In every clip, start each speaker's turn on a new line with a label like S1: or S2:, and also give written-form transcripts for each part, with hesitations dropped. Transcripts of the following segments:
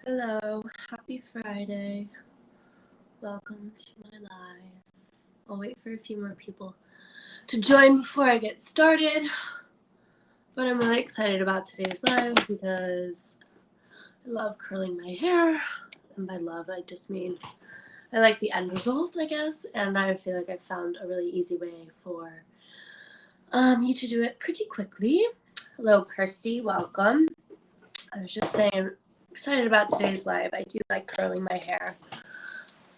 S1: Hello, happy Friday. Welcome to my live. I'll wait for a few more people to join before I get started. But I'm really excited about today's live because I love curling my hair. And by love, I just mean I like the end result, I guess. And I feel like I've found a really easy way for you to do it pretty quickly. Hello, Kirsty. Welcome. I was just saying, I'm excited about today's live. I do like curling my hair.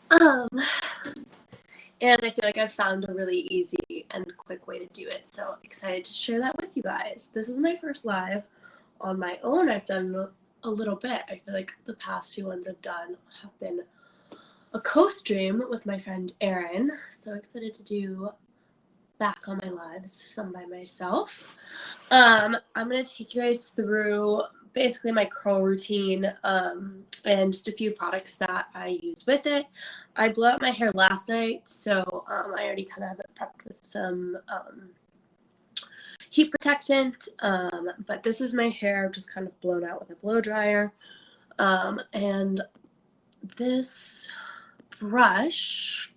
S1: And I feel like I've found a really easy and quick way to do it. So excited to share that with you guys. This is my first live on my own. I've done a little bit. I feel like the past few ones I've done have been a co-stream with my friend Erin. So excited to do back on my lives, some by myself. I'm going to take you guys through basically my curl routine and just a few products that I use with it. I blew out my hair last night, so I already kind of have it prepped with some heat protectant, but this is my hair just kind of blown out with a blow dryer. And this brush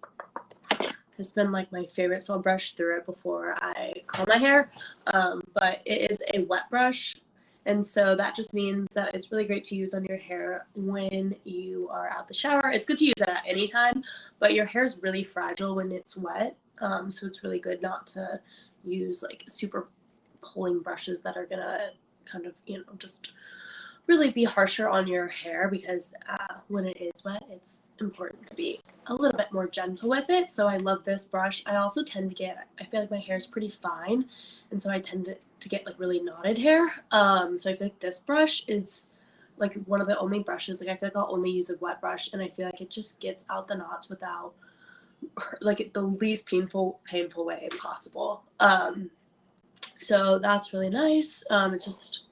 S1: has been like my favorite, so I'll brush through it before I curl my hair, but it is a wet brush. And so that just means that it's really great to use on your hair when you are out the shower. It's good to use it at any time, but your hair is really fragile when it's wet. So it's really good not to use like super pulling brushes that are gonna kind of, just really be harsher on your hair, because when it is wet, it's important to be a little bit more gentle with it. So I love this brush. I also tend to get, I feel like my hair is pretty fine, and so I tend to get like really knotted hair. So I feel like this brush is like one of the only brushes, like I feel like I'll only use a wet brush, and I feel like it just gets out the knots without like the least painful way possible. So that's really nice. It's just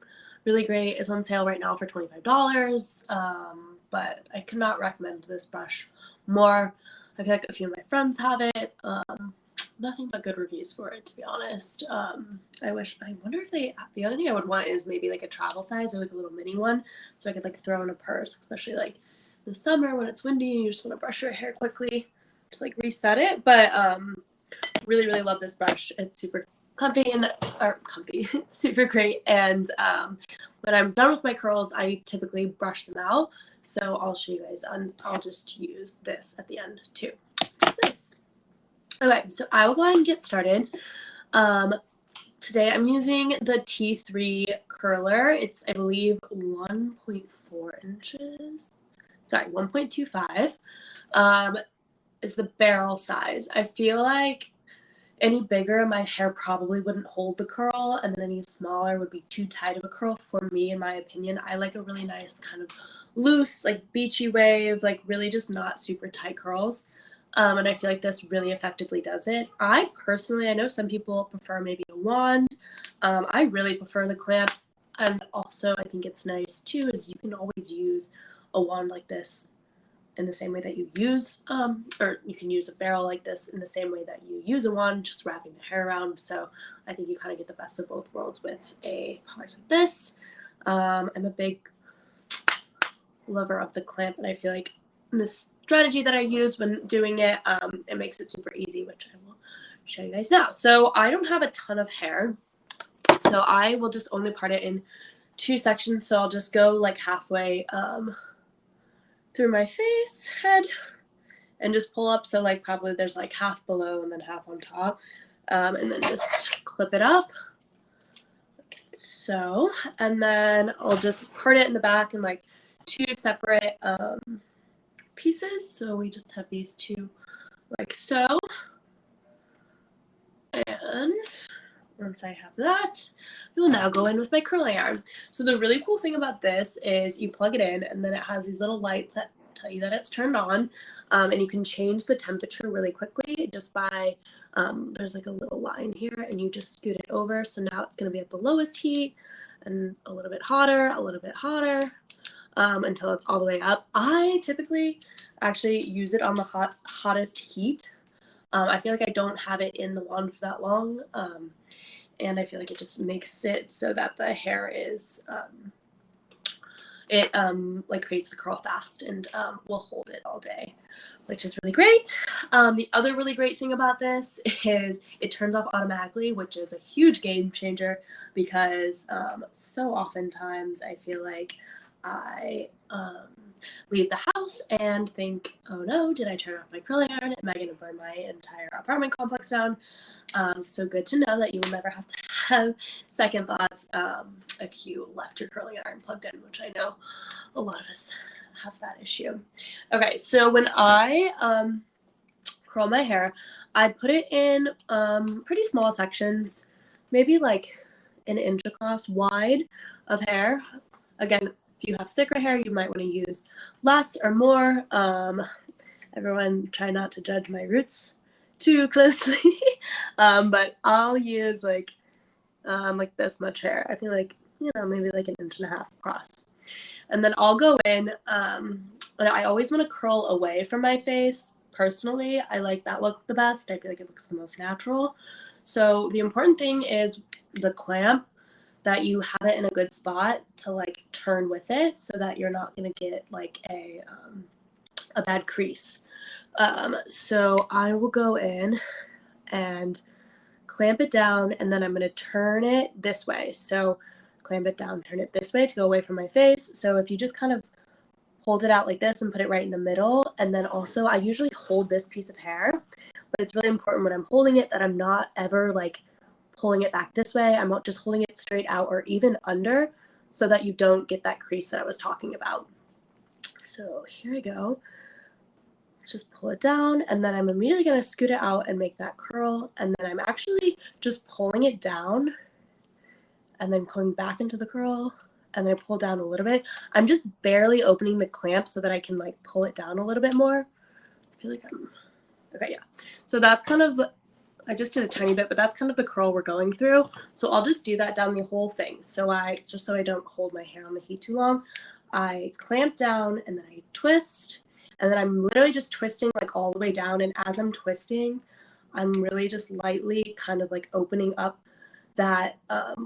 S1: really great. It's on sale right now for $25, but I cannot recommend this brush more. I feel like a few of my friends have it. Nothing but good reviews for it, to be honest. I wonder if the other thing I would want is maybe like a travel size or like a little mini one, so I could like throw in a purse, especially like in the summer when it's windy and you just want to brush your hair quickly to like reset it. But really, really love this brush. It's super comfy, super great. And when I'm done with my curls, I typically brush them out. So I'll show you guys, I'll just use this at the end too. Nice. Okay, so I will go ahead and get started. Today I'm using the T3 curler. It's, I believe, 1.4 inches. Sorry, 1.25 is the barrel size. I feel like any bigger, my hair probably wouldn't hold the curl, and then any smaller would be too tight of a curl for me, in my opinion. I like a really nice kind of loose, like beachy wave, like really just not super tight curls. And I feel like this really effectively does it. I know some people prefer maybe a wand. I really prefer the clamp. And also I think it's nice too, is you can always use a wand like this in the same way that you use, or you can use a barrel like this in the same way that you use a wand, just wrapping the hair around. So I think you kind of get the best of both worlds with a product like this. I'm a big lover of the clamp, and I feel like this strategy that I use when doing it, it makes it super easy, which I will show you guys now. So I don't have a ton of hair, so I will just only part it in 2 sections. So I'll just go like halfway through my face, head, and just pull up. So like probably there's like half below and then half on top, and then just clip it up like so. And then I'll just part it in the back in like 2 separate pieces. So we just have these 2 like so. And once I have that, we will now go in with my curling iron. So the really cool thing about this is you plug it in, and then it has these little lights that tell you that it's turned on, and you can change the temperature really quickly just by, there's like a little line here, and you just scoot it over. So now it's going to be at the lowest heat, and a little bit hotter, until it's all the way up. I typically actually use it on the hottest heat. I feel like I don't have it in the wand for that long, and I feel like it just makes it so that the hair is it like creates the curl fast and will hold it all day, which is really great. The other really great thing about this is it turns off automatically, which is a huge game changer because so oftentimes I feel like I leave the house and think, oh no, did I turn off my curling iron? Am I going to burn my entire apartment complex down? So good to know that you will never have to have second thoughts if you left your curling iron plugged in, which I know a lot of us have that issue. Okay, so when I curl my hair, I put it in pretty small sections, maybe like an inch across wide of hair. Again, if you have thicker hair, you might want to use less or more. Everyone try not to judge my roots too closely. But I'll use like this much hair. I feel like, maybe like an inch and a half across. And then I'll go in, and I always want to curl away from my face. Personally, I like that look the best. I feel like it looks the most natural. So the important thing is the clamp, that you have it in a good spot to like turn with it so that you're not going to get like a bad crease. So I will go in and clamp it down, and then I'm going to turn it this way. So clamp it down, turn it this way to go away from my face. So if you just kind of hold it out like this and put it right in the middle, and then also I usually hold this piece of hair, but it's really important when I'm holding it that I'm not ever like pulling it back this way. I'm not just holding it straight out or even under so that you don't get that crease that I was talking about. So here we go. Just pull it down, and then I'm immediately going to scoot it out and make that curl, and then I'm actually just pulling it down and then going back into the curl, and then I pull down a little bit. I'm just barely opening the clamp so that I can like pull it down a little bit more. I feel like okay, yeah. So that's kind of, I just did a tiny bit, but that's kind of the curl we're going through. So I'll just do that down the whole thing. So just so I don't hold my hair on the heat too long, I clamp down and then I twist, and then I'm literally just twisting like all the way down. And as I'm twisting, I'm really just lightly kind of like opening up that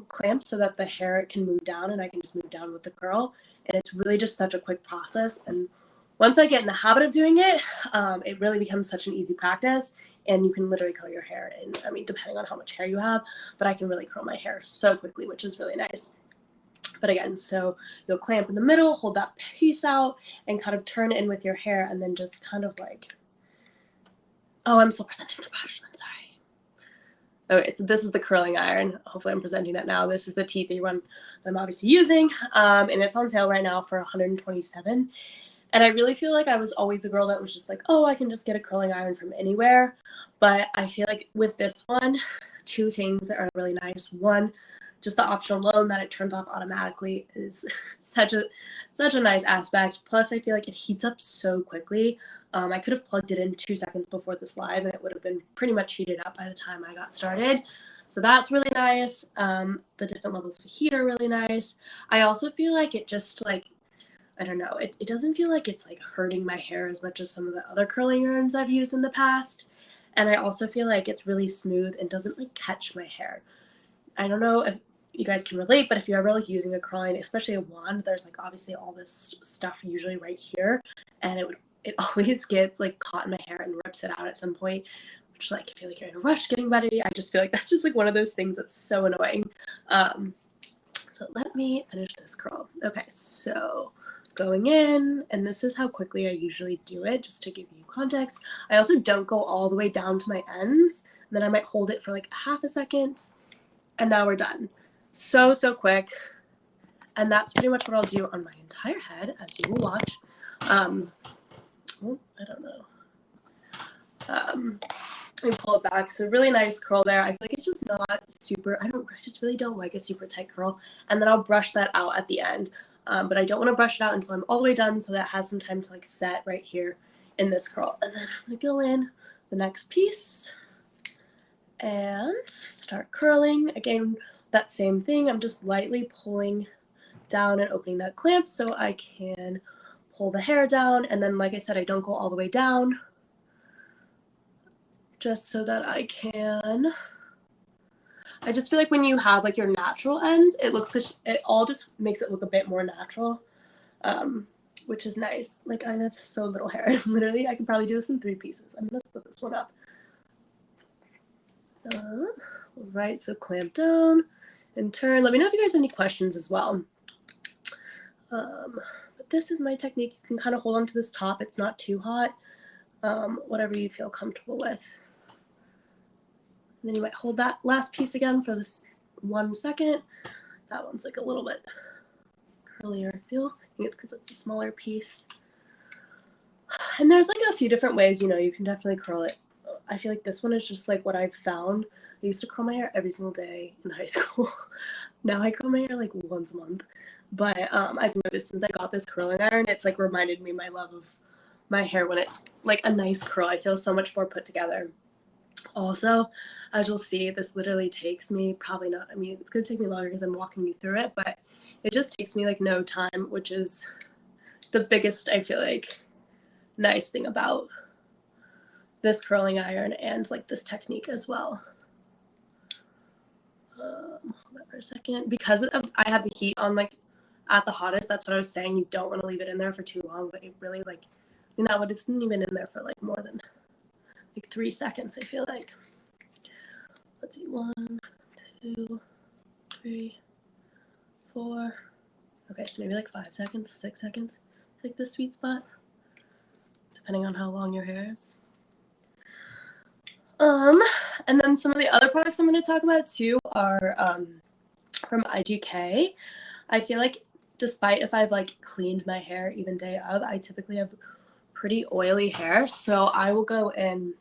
S1: clamp so that the hair can move down and I can just move down with the curl. And it's really just such a quick process. And once I get in the habit of doing it, it really becomes such an easy practice, and you can literally curl your hair in, I mean, depending on how much hair you have, but I can really curl my hair so quickly, which is really nice. But again, so you'll clamp in the middle, hold that piece out, and kind of turn it in with your hair, and then just kind of like, oh, I'm still presenting the brush, I'm sorry. Okay, so this is the curling iron. Hopefully I'm presenting that now. This is the T3 one that I'm obviously using, and it's on sale right now for $127. And I really feel like I was always a girl that was just like, oh, I can just get a curling iron from anywhere. But I feel like with this one, two things that are really nice. One, just the option alone that it turns off automatically is such a nice aspect. Plus, I feel like it heats up so quickly. I could have plugged it in 2 seconds before this live, and it would have been pretty much heated up by the time I got started. So that's really nice. The different levels of heat are really nice. I also feel like it just like, I don't know, it doesn't feel like it's like hurting my hair as much as some of the other curling irons I've used in the past. And I also feel like it's really smooth and doesn't like catch my hair. I don't know if you guys can relate, but if you're ever like using a curling, especially a wand, there's like obviously all this stuff usually right here, and it always gets like caught in my hair and rips it out at some point, which like I feel like you're in a rush getting ready. I just feel like that's just like one of those things that's so annoying. So let me finish this curl. Okay, so going in, and this is how quickly I usually do it, just to give you context. I also don't go all the way down to my ends, and then I might hold it for like a half a second, and now we're done. So quick. And that's pretty much what I'll do on my entire head, as you will watch. I don't know. Let me pull it back. So really nice curl there. I feel like it's just not super, I just really don't like a super tight curl. And then I'll brush that out at the end. But I don't want to brush it out until I'm all the way done so that it has some time to like set right here in this curl. And then I'm going to go in the next piece and start curling. Again, that same thing. I'm just lightly pulling down and opening that clamp so I can pull the hair down. And then, like I said, I don't go all the way down, just so that I just feel like when you have like your natural ends, it looks like it all just makes it look a bit more natural. which is nice. Like, I have so little hair. Literally, I could probably do this in 3 pieces. I'm gonna split this one up. Right, so clamp down and turn. Let me know if you guys have any questions as well. But this is my technique. You can kind of hold on to this top. It's not too hot. Whatever you feel comfortable with. And then you might hold that last piece again for this 1 second. That one's like a little bit curlier, I feel. I think it's because it's a smaller piece. And there's like a few different ways, you know, you can definitely curl it. I feel like this one is just like what I've found. I used to curl my hair every single day in high school. Now I curl my hair like once a month. But I've noticed since I got this curling iron, it's like reminded me my love of my hair when it's like a nice curl. I feel so much more put together. Also, as you'll see, this literally takes me probably not, I mean, it's going to take me longer because I'm walking you through it, but it just takes me like no time, which is the biggest, I feel like, nice thing about this curling iron and like this technique as well. Hold on for a second. Because I have the heat on like at the hottest, that's what I was saying. You don't want to leave it in there for too long, but it really like, you know, it isn't even in there for like more than like 3 seconds, I feel like. Let's see, 1, 2, 3, 4. Okay, so maybe like 5 seconds, 6 seconds. It's like the sweet spot, depending on how long your hair is. And then some of the other products I'm going to talk about too are from IGK. I feel like despite if I've like cleaned my hair even day of, I typically have pretty oily hair, so I will go in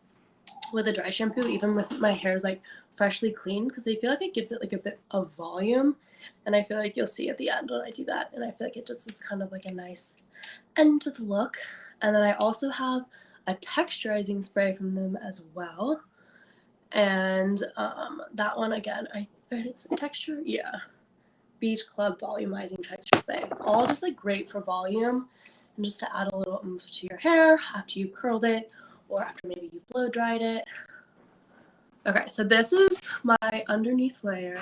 S1: with a dry shampoo even with my hair's like freshly cleaned, because I feel like it gives it like a bit of volume, and I feel like you'll see at the end when I do that, and I feel like it just is kind of like a nice end to the look. And then I also have a texturizing spray from them as well, and that one again, I think it's a texture, yeah, Beach Club volumizing texture spray, all just like great for volume and just to add a little oomph to your hair after you've curled it or after maybe you blow dried it. Okay, so this is my underneath layer,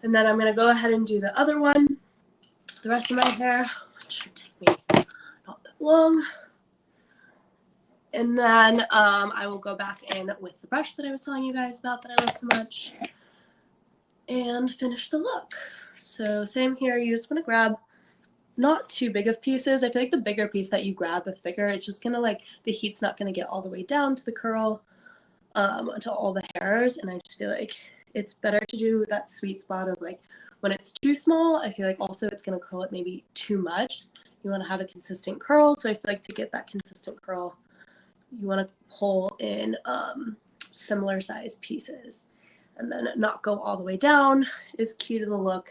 S1: and then I'm going to go ahead and do the other one, the rest of my hair, which should take me not that long. And then I will go back in with the brush that I was telling you guys about that I love so much and finish the look. So same here, you just want to grab not too big of pieces. I feel like the bigger piece that you grab, the thicker, it's just going to like, the heat's not going to get all the way down to the curl, to all the hairs, and I just feel like it's better to do that sweet spot of like when it's too small. I feel like also it's going to curl it maybe too much. You want to have a consistent curl, so I feel like to get that consistent curl, you want to pull in similar size pieces, and then not go all the way down is key to the look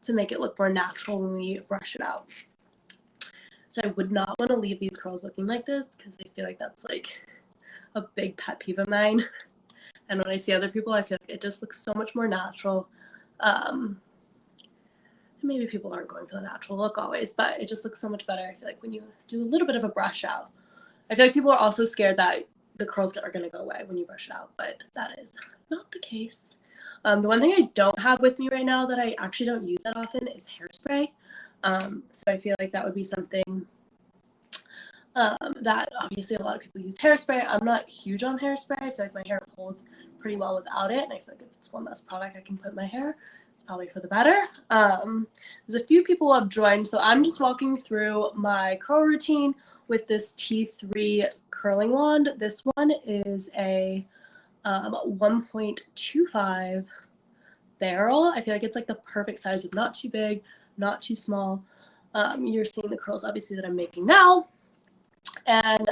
S1: to make it look more natural when we brush it out. So I would not want to leave these curls looking like this, because I feel like that's like a big pet peeve of mine. And when I see other people, I feel like it just looks so much more natural. Maybe people aren't going for the natural look always, but it just looks so much better, I feel like, when you do a little bit of a brush out. I feel like people are also scared that the curls are going to go away when you brush it out, but that is not the case. The one thing I don't have with me right now that I actually don't use that often is hairspray. So I feel like that would be something that obviously a lot of people use hairspray. I'm not huge on hairspray. I feel like my hair holds pretty well without it, and I feel like if it's one less product I can put in my hair, it's probably for the better. There's a few people who have joined, so I'm just walking through my curl routine with this T3 curling wand. This one is a 1.25 barrel. I feel like it's like the perfect size of not too big, not too small. You're seeing the curls obviously that I'm making now. And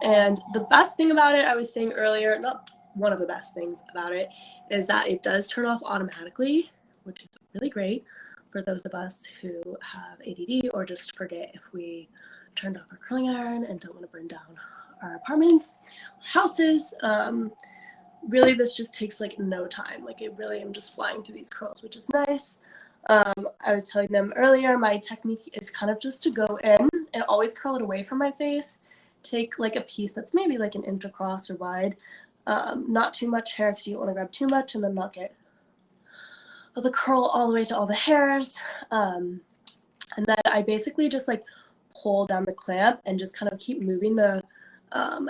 S1: and the best thing about it, I was saying earlier, not one of the best things about it, is that it does turn off automatically, which is really great for those of us who have ADD or just forget if we turned off our curling iron and don't want to burn down our apartments, houses. Really, this just takes like no time. Like, it really, I'm just flying through these curls, which is nice. I was telling them earlier, my technique is kind of just to go in and always curl it away from my face. Take like a piece that's maybe like an inch across or wide. Not too much hair because you don't want to grab too much and then not get the curl all the way to all the hairs. And then I basically just like pull down the clamp and just kind of keep moving the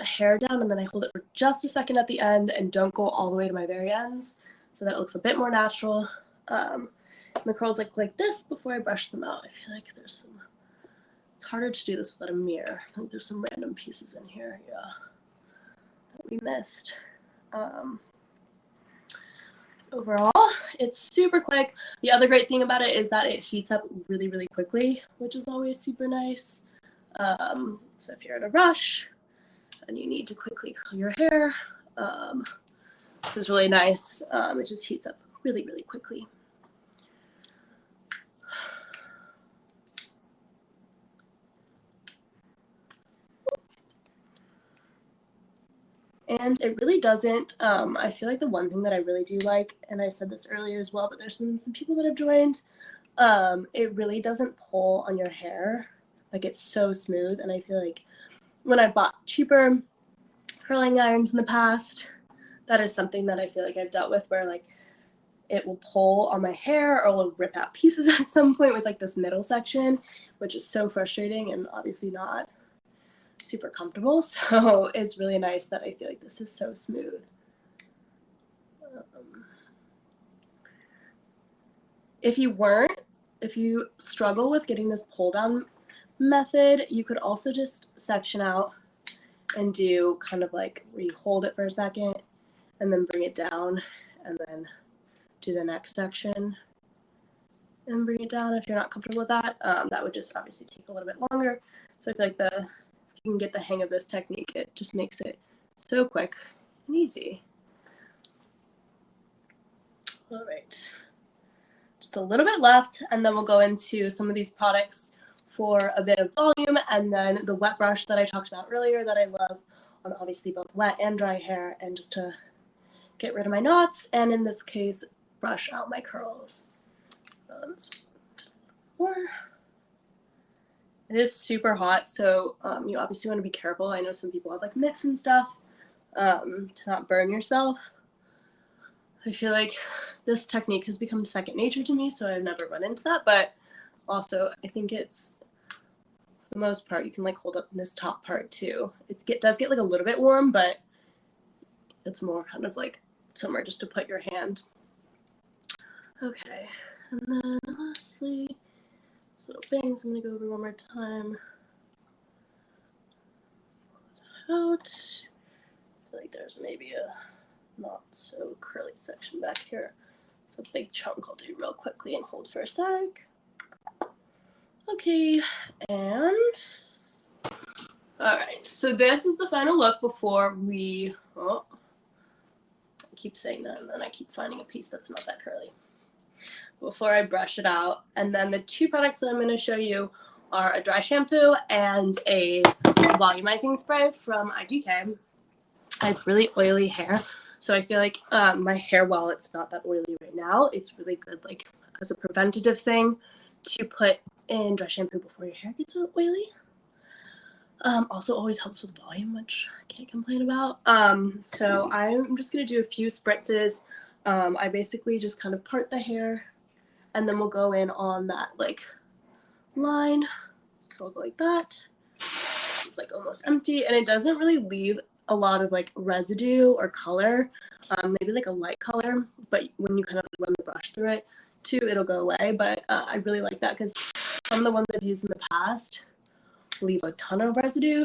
S1: hair down, and then I hold it for just a second at the end and don't go all the way to my very ends, so that it looks a bit more natural. The curls like this before I brush them out. I feel like there's some, it's harder to do this without a mirror. I think there's some random pieces in here, yeah, that we missed. Overall, it's super quick. The other great thing about it is that it heats up really, really quickly, which is always super nice. So if you're in a rush and you need to quickly curl your hair, this is really nice. It just heats up really, really quickly. And it really doesn't, I feel like the one thing that I really do like, and I said this earlier as well, but there's been some people that have joined, it really doesn't pull on your hair. Like, it's so smooth, and I feel like when I bought cheaper curling irons in the past, that is something that I feel like I've dealt with, where like it will pull on my hair or will rip out pieces at some point with like this middle section, which is so frustrating and obviously not super comfortable. So it's really nice that I feel like this is so smooth. If you struggle with getting this pull down method, you could also just section out and do kind of like where you hold it for a second and then bring it down and then do the next section and bring it down. If you're not comfortable with that, that would just obviously take a little bit longer. So I feel like if you can get the hang of this technique, it just makes it so quick and easy. All right, just a little bit left, and then we'll go into some of these products for a bit of volume, and then the wet brush that I talked about earlier that I love on obviously both wet and dry hair, and just to get rid of my knots, and in this case, brush out my curls. It is super hot, so you obviously want to be careful. I know some people have like mitts and stuff to not burn yourself. I feel like this technique has become second nature to me, so I've never run into that, but also I think it's, for the most part, you can like hold up this top part too. It does get like a little bit warm, but it's more kind of like somewhere just to put your hand. Okay, and then lastly, these little bangs I'm going to go over one more time. Out. I feel like there's maybe a not so curly section back here. So a big chunk I'll do real quickly and hold for a sec. Okay, and all right, so this is the final look before we, I keep saying that and then I keep finding a piece that's not that curly, before I brush it out. And then the two products that I'm going to show you are a dry shampoo and a volumizing spray from IGK. I have really oily hair, so I feel like my hair, while it's not that oily right now, it's really good like as a preventative thing to put in dry shampoo before your hair gets so oily. Also always helps with volume, which I can't complain about. So I'm just going to do a few spritzes. I basically just kind of part the hair, and then we'll go in on that like line. So I'll go like that. It's like almost empty, and it doesn't really leave a lot of like residue or color, maybe like a light color, but when you kind of run the brush through it too, it'll go away. But I really like that because some of the ones I've used in the past leave a ton of residue,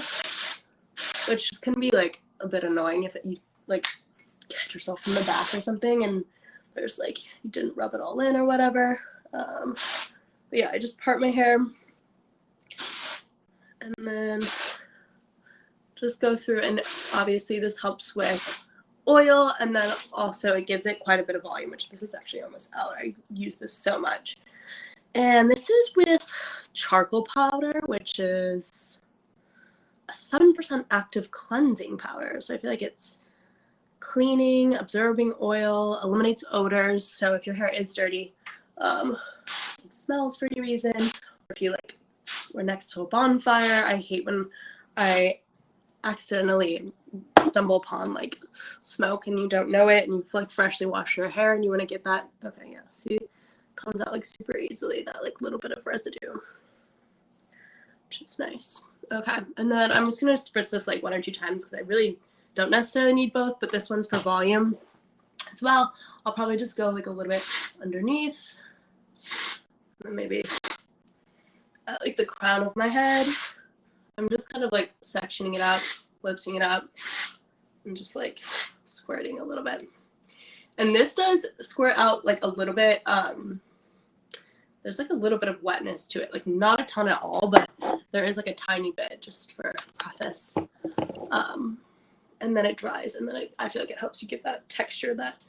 S1: which can be like a bit annoying if you like catch yourself from the back or something and there's like you didn't rub it all in or whatever. But yeah, I just part my hair and then just go through, and obviously this helps with oil, and then also it gives it quite a bit of volume, which this is actually almost out. I use this so much. And this is with charcoal powder, which is a 7% active cleansing powder. So I feel like it's cleaning, absorbing oil, eliminates odors. So if your hair is dirty, it smells for any reason, or if you like were next to a bonfire, I hate when I accidentally stumble upon like smoke and you don't know it and you've like freshly washed your hair and you want to get that. Okay, yeah, see, comes out like super easily, that like little bit of residue, which is nice. Okay, and then I'm just gonna spritz this like 1 or 2 times because I really don't necessarily need both, but this one's for volume as well. I'll probably just go like a little bit underneath, and then maybe at like the crown of my head. I'm just kind of like sectioning it out, lifting it up, and just like squirting a little bit. And this does squirt out like a little bit. There's like a little bit of wetness to it, like not a ton at all, but there is like a tiny bit just for preface. And then it dries, and then I feel like it helps you give that texture that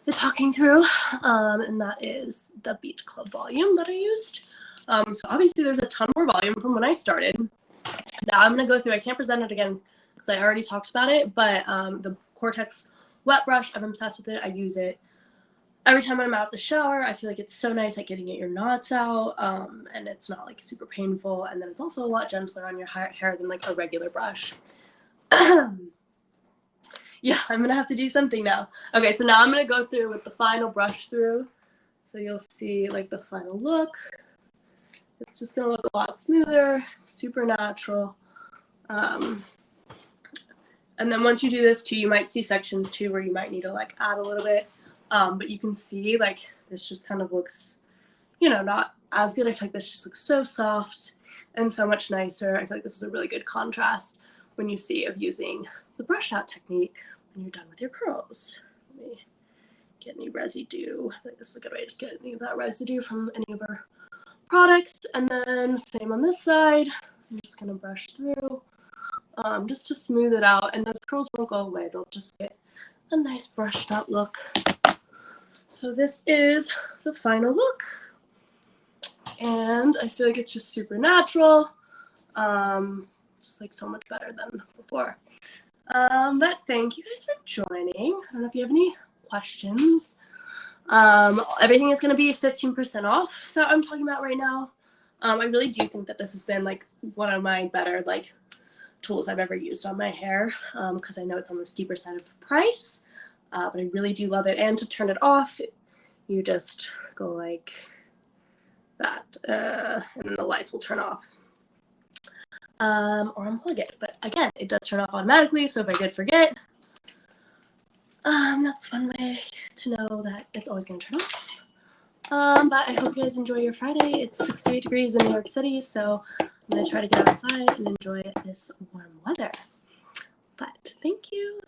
S1: you're talking through. And that is the Beach Club volume that I used. So obviously there's a ton more volume from when I started. Now I'm gonna go through, I can't present it again because I already talked about it, but the Cortex wet brush, I'm obsessed with it. I use it every time I'm out of the shower. I feel like it's so nice at getting your knots out, and it's not like super painful, and then it's also a lot gentler on your hair than like a regular brush. Yeah, I'm gonna have to do something now. Okay, so now I'm gonna go through with the final brush through, so you'll see like the final look. It's just gonna look a lot smoother, super natural. And then once you do this too, you might see sections too where you might need to like add a little bit. But you can see like this just kind of looks, you know, not as good. I feel like this just looks so soft and so much nicer. I feel like this is a really good contrast when you see of using the brush out technique when you're done with your curls. Let me get any residue. I think this is a good way to just get any of that residue from any of our products. And then same on this side. I'm just gonna brush through just to smooth it out, and those curls won't go away. They'll just get a nice brushed out look. So this is the final look, and I feel like it's just super natural, just like so much better than before. But thank you guys for joining. I don't know if you have any questions. Everything is going to be 15% off that I'm talking about right now. I really do think that this has been like one of my better like tools I've ever used on my hair, because I know it's on the steeper side of price, but I really do love it. And to turn it off, you just go like that, and then the lights will turn off, or unplug it. But again, it does turn off automatically, so if I did forget, that's one way to know that it's always going to turn off. But I hope you guys enjoy your Friday. It's 68 degrees in New York City, so I'm going to try to get outside and enjoy this warm weather. But thank you.